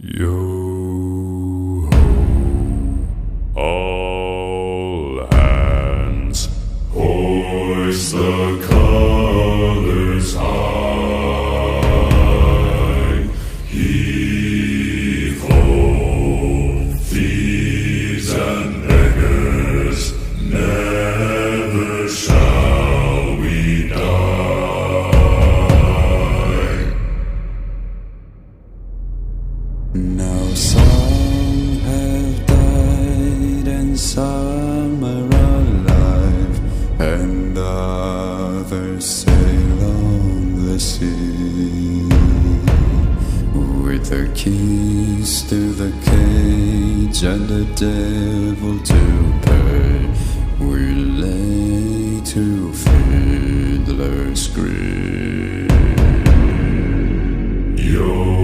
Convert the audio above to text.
Yo ho, all hands, hoist the colors high. Heave ho, thieves and beggars, never shall we die. Now some have died and some are alive, and others sail on the sea. With the keys to the cage and the devil to pay, we lay to fiddler's grave. Yo